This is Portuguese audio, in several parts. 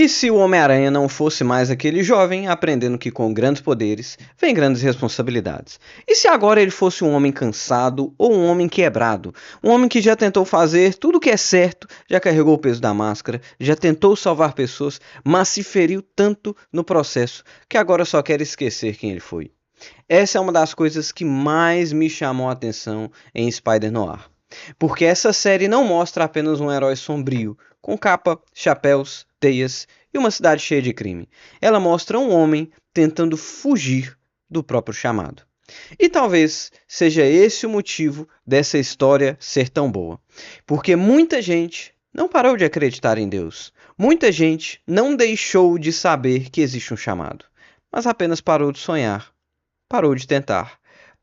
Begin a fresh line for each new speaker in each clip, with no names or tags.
E se o Homem-Aranha não fosse mais aquele jovem aprendendo que com grandes poderes vem grandes responsabilidades? E se agora ele fosse um homem cansado ou um homem quebrado? Um homem que já tentou fazer tudo o que é certo, já carregou o peso da máscara, já tentou salvar pessoas, mas se feriu tanto no processo que agora só quer esquecer quem ele foi. Essa é uma das coisas que mais me chamou a atenção em Spider-Noir. Porque essa série não mostra apenas um herói sombrio, com capa, chapéus, teias e uma cidade cheia de crime. Ela mostra um homem tentando fugir do próprio chamado. E talvez seja esse o motivo dessa história ser tão boa. Porque muita gente não parou de acreditar em Deus. Muita gente não deixou de saber que existe um chamado, mas apenas parou de sonhar, parou de tentar,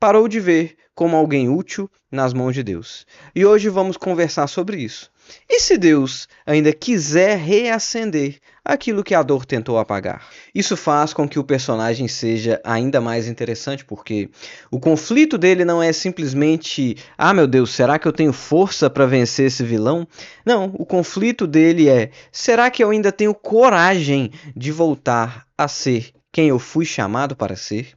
parou de ver como alguém útil nas mãos de Deus. E hoje vamos conversar sobre isso. E se Deus ainda quiser reacender aquilo que a dor tentou apagar? Isso faz com que o personagem seja ainda mais interessante, porque o conflito dele não é simplesmente meu Deus, será que eu tenho força para vencer esse vilão? Não, o conflito dele é, será que eu ainda tenho coragem de voltar a ser quem eu fui chamado para ser?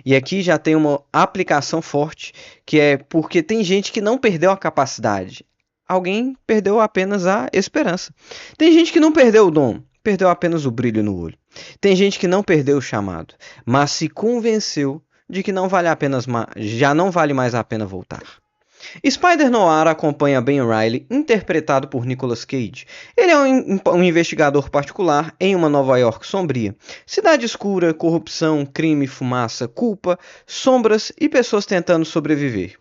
E aqui já tem uma aplicação forte, que é porque tem gente que não perdeu a capacidade. Alguém perdeu apenas a esperança. Tem gente que não perdeu o dom, perdeu apenas o brilho no olho. Tem gente que não perdeu o chamado, mas se convenceu de que já não vale mais a pena voltar. Spider-Noir acompanha Ben Reilly, interpretado por Nicolas Cage. Ele é um investigador particular em uma Nova York sombria. Cidade escura, corrupção, crime, fumaça, culpa, sombras e pessoas tentando sobreviver.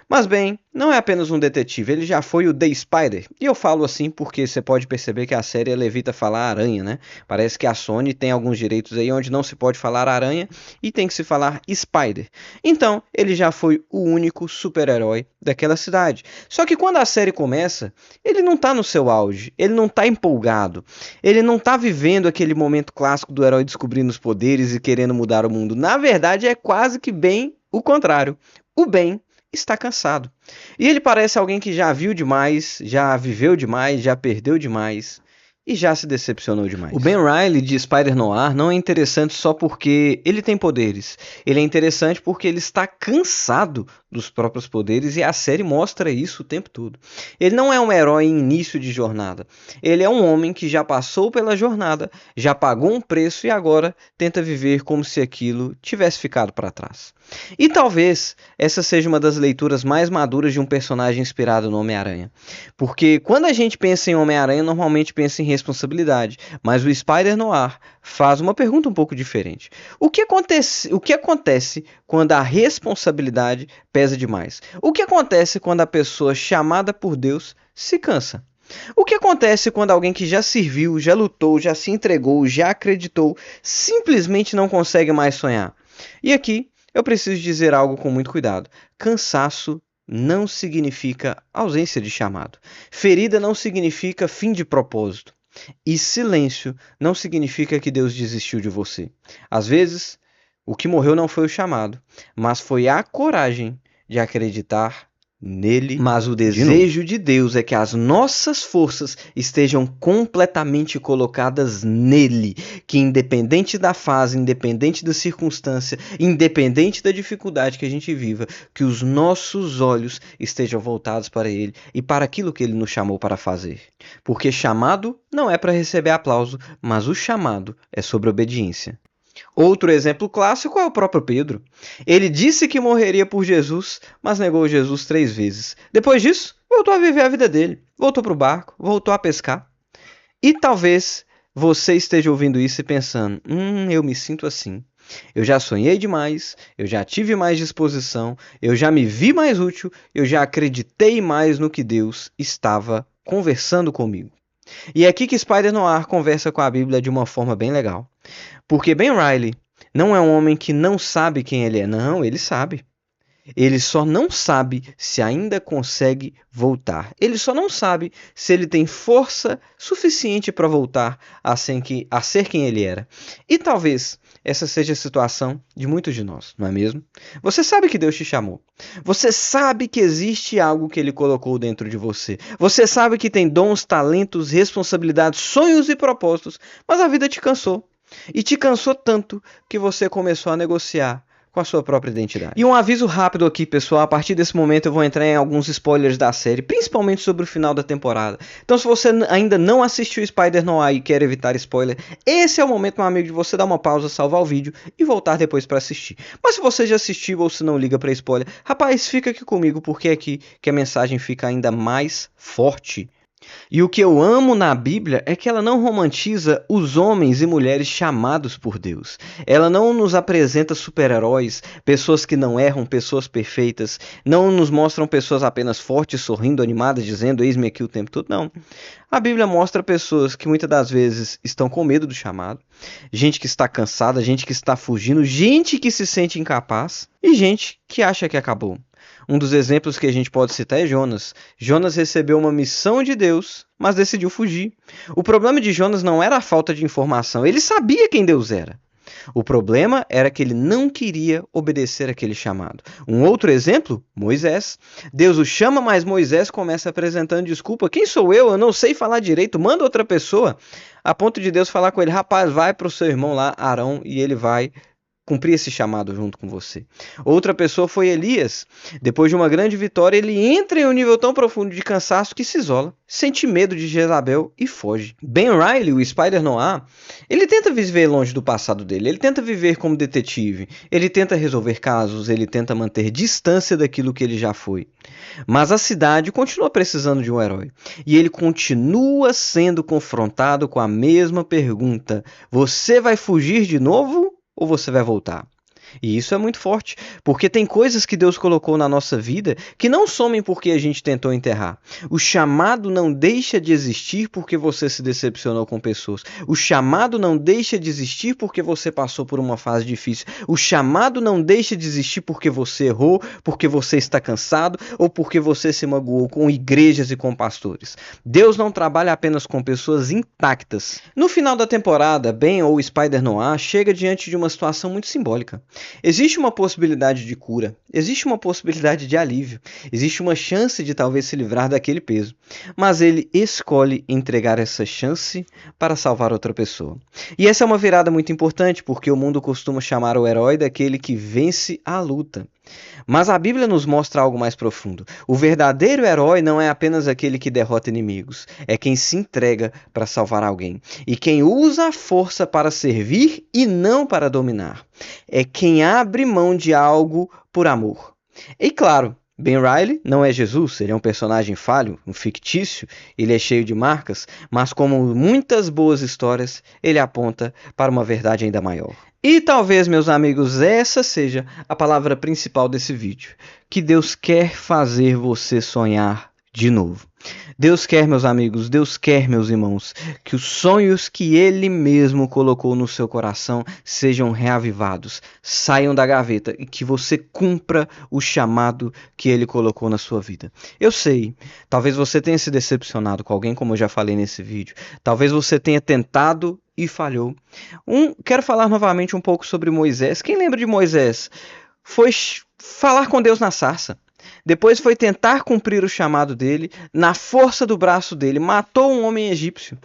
Mas Ben não é apenas um detetive, ele já foi o The Spider. E eu falo assim porque você pode perceber que a série evita falar aranha, né? Parece que a Sony tem alguns direitos aí onde não se pode falar aranha e tem que se falar Spider. Então, ele já foi o único super-herói daquela cidade. Só que quando a série começa, ele não tá no seu auge, ele não tá empolgado, ele não tá vivendo aquele momento clássico do herói descobrindo os poderes e querendo mudar o mundo. Na verdade, é quase que bem o contrário. O Ben está cansado. E ele parece alguém que já viu demais, já viveu demais, já perdeu demais e já se decepcionou demais. O Ben Reilly de Spider-Noir não é interessante só porque ele tem poderes. Ele é interessante porque ele está cansado dos próprios poderes e a série mostra isso o tempo todo. Ele não é um herói em início de jornada. Ele é um homem que já passou pela jornada, já pagou um preço e agora tenta viver como se aquilo tivesse ficado para trás. E talvez essa seja uma das leituras mais maduras de um personagem inspirado no Homem-Aranha. Porque quando a gente pensa em Homem-Aranha, normalmente pensa em responsabilidade. Mas o Spider-Noir faz uma pergunta um pouco diferente. O que acontece quando a responsabilidade pesa demais? O que acontece quando a pessoa chamada por Deus se cansa? O que acontece quando alguém que já serviu, já lutou, já se entregou, já acreditou, simplesmente não consegue mais sonhar? E aqui eu preciso dizer algo com muito cuidado. Cansaço não significa ausência de chamado. Ferida não significa fim de propósito. E silêncio não significa que Deus desistiu de você. Às vezes, o que morreu não foi o chamado, mas foi a coragem de acreditar nele. Mas o desejo de Deus é que as nossas forças estejam completamente colocadas nele, que independente da fase, independente da circunstância, independente da dificuldade que a gente viva, que os nossos olhos estejam voltados para ele e para aquilo que ele nos chamou para fazer. Porque chamado não é para receber aplauso, mas o chamado é sobre obediência. Outro exemplo clássico é o próprio Pedro. Ele disse que morreria por Jesus, mas negou Jesus 3 vezes. Depois disso, voltou a viver a vida dele. Voltou para o barco, voltou a pescar. E talvez você esteja ouvindo isso e pensando, eu me sinto assim. Eu já sonhei demais, eu já tive mais disposição, eu já me vi mais útil, eu já acreditei mais no que Deus estava conversando comigo. E é aqui que Spider-Noir conversa com a Bíblia de uma forma bem legal. Porque Ben Reilly não é um homem que não sabe quem ele é. Não, ele sabe. Ele só não sabe se ainda consegue voltar. Ele só não sabe se ele tem força suficiente para voltar a ser quem ele era. E talvez essa seja a situação de muitos de nós, não é mesmo? Você sabe que Deus te chamou. Você sabe que existe algo que Ele colocou dentro de você. Você sabe que tem dons, talentos, responsabilidades, sonhos e propósitos, mas a vida te cansou. E te cansou tanto que você começou a negociar com a sua própria identidade. E um aviso rápido aqui, pessoal. A partir desse momento eu vou entrar em alguns spoilers da série, principalmente sobre o final da temporada. Então, se você ainda não assistiu Spider-Noir e quer evitar spoiler, esse é o momento, meu amigo, de você dar uma pausa, salvar o vídeo e voltar depois para assistir. Mas se você já assistiu ou se não liga para spoiler, rapaz, fica aqui comigo, porque é aqui que a mensagem fica ainda mais forte. E o que eu amo na Bíblia é que ela não romantiza os homens e mulheres chamados por Deus. Ela não nos apresenta super-heróis, pessoas que não erram, pessoas perfeitas. Não nos mostram pessoas apenas fortes, sorrindo, animadas, dizendo eis-me aqui o tempo todo. Não. A Bíblia mostra pessoas que muitas das vezes estão com medo do chamado, gente que está cansada, gente que está fugindo, gente que se sente incapaz e gente que acha que acabou. Um dos exemplos que a gente pode citar é Jonas. Jonas recebeu uma missão de Deus, mas decidiu fugir. O problema de Jonas não era a falta de informação, ele sabia quem Deus era. O problema era que ele não queria obedecer aquele chamado. Um outro exemplo, Moisés. Deus o chama, mas Moisés começa apresentando desculpa. Quem sou eu? Eu não sei falar direito, manda outra pessoa. A ponto de Deus falar com ele, rapaz, vai para o seu irmão lá, Arão, e ele vai cumprir esse chamado junto com você. Outra pessoa foi Elias. Depois de uma grande vitória, ele entra em um nível tão profundo de cansaço que se isola, sente medo de Jezabel e foge. Ben Reilly, o Spider-Noir, ele tenta viver longe do passado dele, ele tenta viver como detetive, ele tenta resolver casos, ele tenta manter distância daquilo que ele já foi. Mas a cidade continua precisando de um herói. E ele continua sendo confrontado com a mesma pergunta: você vai fugir de novo? Ou você vai voltar? E isso é muito forte, porque tem coisas que Deus colocou na nossa vida que não somem porque a gente tentou enterrar. O chamado não deixa de existir porque você se decepcionou com pessoas. O chamado não deixa de existir porque você passou por uma fase difícil. O chamado não deixa de existir porque você errou, porque você está cansado ou porque você se magoou com igrejas e com pastores. Deus não trabalha apenas com pessoas intactas. No final da temporada, Ben ou Spider-Noir chega diante de uma situação muito simbólica. Existe uma possibilidade de cura, existe uma possibilidade de alívio, existe uma chance de talvez se livrar daquele peso, mas ele escolhe entregar essa chance para salvar outra pessoa. E essa é uma virada muito importante, porque o mundo costuma chamar o herói daquele que vence a luta. Mas a Bíblia nos mostra algo mais profundo. O verdadeiro herói não é apenas aquele que derrota inimigos, é quem se entrega para salvar alguém. E quem usa a força para servir e não para dominar. É quem abre mão de algo por amor. E claro, Ben Reilly não é Jesus, ele é um personagem falho, um fictício, ele é cheio de marcas, mas como muitas boas histórias, ele aponta para uma verdade ainda maior. E talvez, meus amigos, essa seja a palavra principal desse vídeo, que Deus quer fazer você sonhar de novo. Deus quer, meus amigos, Deus quer, meus irmãos, que os sonhos que Ele mesmo colocou no seu coração sejam reavivados, saiam da gaveta e que você cumpra o chamado que Ele colocou na sua vida. Eu sei, talvez você tenha se decepcionado com alguém, como eu já falei nesse vídeo. Talvez você tenha tentado e falhou. Quero falar novamente um pouco sobre Moisés. Quem lembra de Moisés? Foi falar com Deus na sarça. Depois foi tentar cumprir o chamado dele, na força do braço dele, matou um homem egípcio.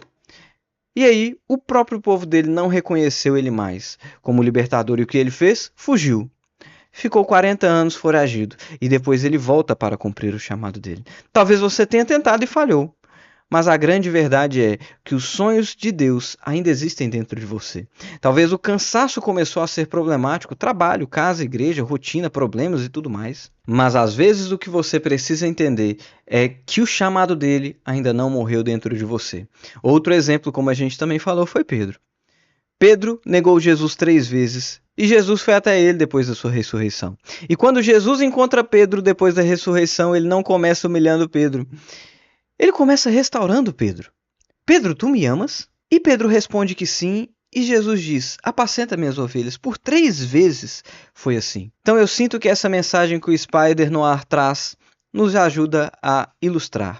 E aí, o próprio povo dele não reconheceu ele mais como libertador. E o que ele fez? Fugiu. Ficou 40 anos foragido. E depois ele volta para cumprir o chamado dele. Talvez você tenha tentado e falhou. Mas a grande verdade é que os sonhos de Deus ainda existem dentro de você. Talvez o cansaço começou a ser problemático, trabalho, casa, igreja, rotina, problemas e tudo mais. Mas às vezes o que você precisa entender é que o chamado dele ainda não morreu dentro de você. Outro exemplo, como a gente também falou, foi Pedro. Pedro negou Jesus 3 vezes e Jesus foi até ele depois da sua ressurreição. E quando Jesus encontra Pedro depois da ressurreição, ele não começa humilhando Pedro. Ele começa restaurando Pedro. Pedro, tu me amas? E Pedro responde que sim, e Jesus diz, apacenta minhas ovelhas. Por 3 vezes foi assim. Então eu sinto que essa mensagem que o Spider-Noir traz nos ajuda a ilustrar.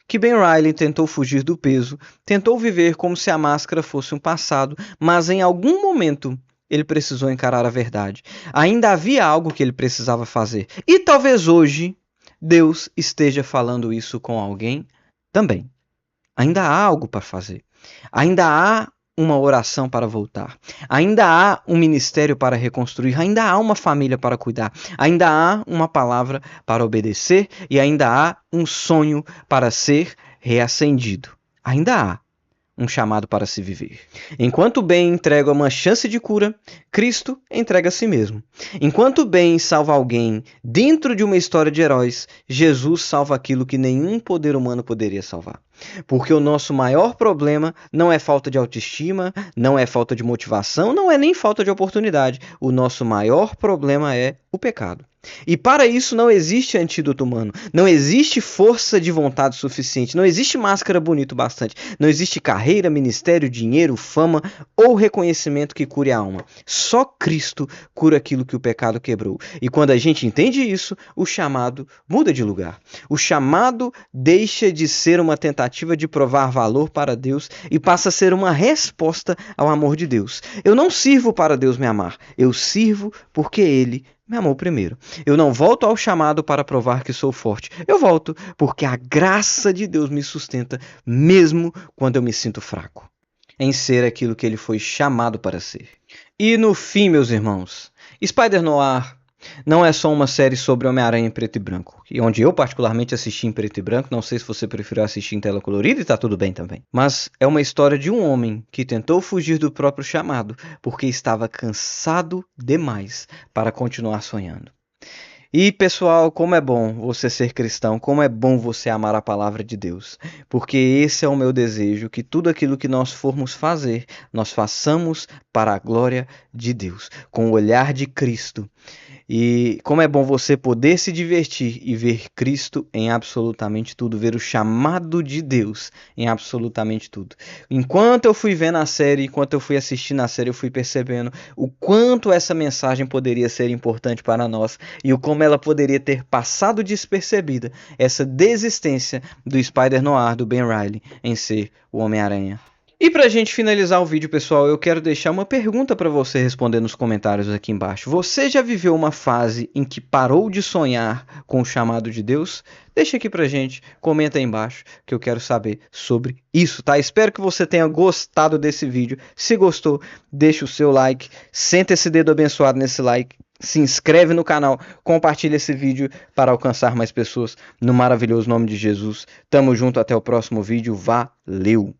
Que Ben Reilly tentou fugir do peso, tentou viver como se a máscara fosse um passado, mas em algum momento ele precisou encarar a verdade. Ainda havia algo que ele precisava fazer. E talvez hoje Deus esteja falando isso com alguém também. Ainda há algo para fazer. Ainda há uma oração para voltar. Ainda há um ministério para reconstruir. Ainda há uma família para cuidar. Ainda há uma palavra para obedecer. E ainda há um sonho para ser reacendido. Ainda há um chamado para se viver. Enquanto o bem entrega uma chance de cura, Cristo entrega a si mesmo. Enquanto o bem salva alguém dentro de uma história de heróis, Jesus salva aquilo que nenhum poder humano poderia salvar. Porque o nosso maior problema não é falta de autoestima, não é falta de motivação, não é nem falta de oportunidade. O nosso maior problema é o pecado. E para isso não existe antídoto humano, não existe força de vontade suficiente, não existe máscara bonita o bastante, não existe carreira, ministério, dinheiro, fama ou reconhecimento que cure a alma. Só Cristo cura aquilo que o pecado quebrou. E quando a gente entende isso, o chamado muda de lugar. O chamado deixa de ser uma tentativa de provar valor para Deus e passa a ser uma resposta ao amor de Deus. Eu não sirvo para Deus me amar, eu sirvo porque Ele me amou primeiro. Eu não volto ao chamado para provar que sou forte. Eu volto porque a graça de Deus me sustenta, mesmo quando eu me sinto fraco, em ser aquilo que ele foi chamado para ser. E no fim, meus irmãos, Spider-Noir não é só uma série sobre Homem-Aranha em preto e branco, onde eu particularmente assisti em preto e branco, não sei se você preferiu assistir em tela colorida e tá tudo bem também. Mas é uma história de um homem que tentou fugir do próprio chamado, porque estava cansado demais para continuar sonhando. E pessoal, como é bom você ser cristão, como é bom você amar a palavra de Deus, porque esse é o meu desejo, que tudo aquilo que nós formos fazer, nós façamos para a glória de Deus, com o olhar de Cristo. E como é bom você poder se divertir e ver Cristo em absolutamente tudo, ver o chamado de Deus em absolutamente tudo. Enquanto eu fui vendo a série, enquanto eu fui assistindo a série, eu fui percebendo o quanto essa mensagem poderia ser importante para nós e o como ela poderia ter passado despercebida, essa desistência do Spider-Noir, do Ben Reilly, em ser o Homem-Aranha. E pra gente finalizar o vídeo, pessoal, eu quero deixar uma pergunta para você responder nos comentários aqui embaixo. Você já viveu uma fase em que parou de sonhar com o chamado de Deus? Deixa aqui pra gente, comenta aí embaixo, que eu quero saber sobre isso, tá? Espero que você tenha gostado desse vídeo. Se gostou, deixa o seu like, senta esse dedo abençoado nesse like, se inscreve no canal, compartilha esse vídeo para alcançar mais pessoas no maravilhoso nome de Jesus. Tamo junto, até o próximo vídeo, valeu!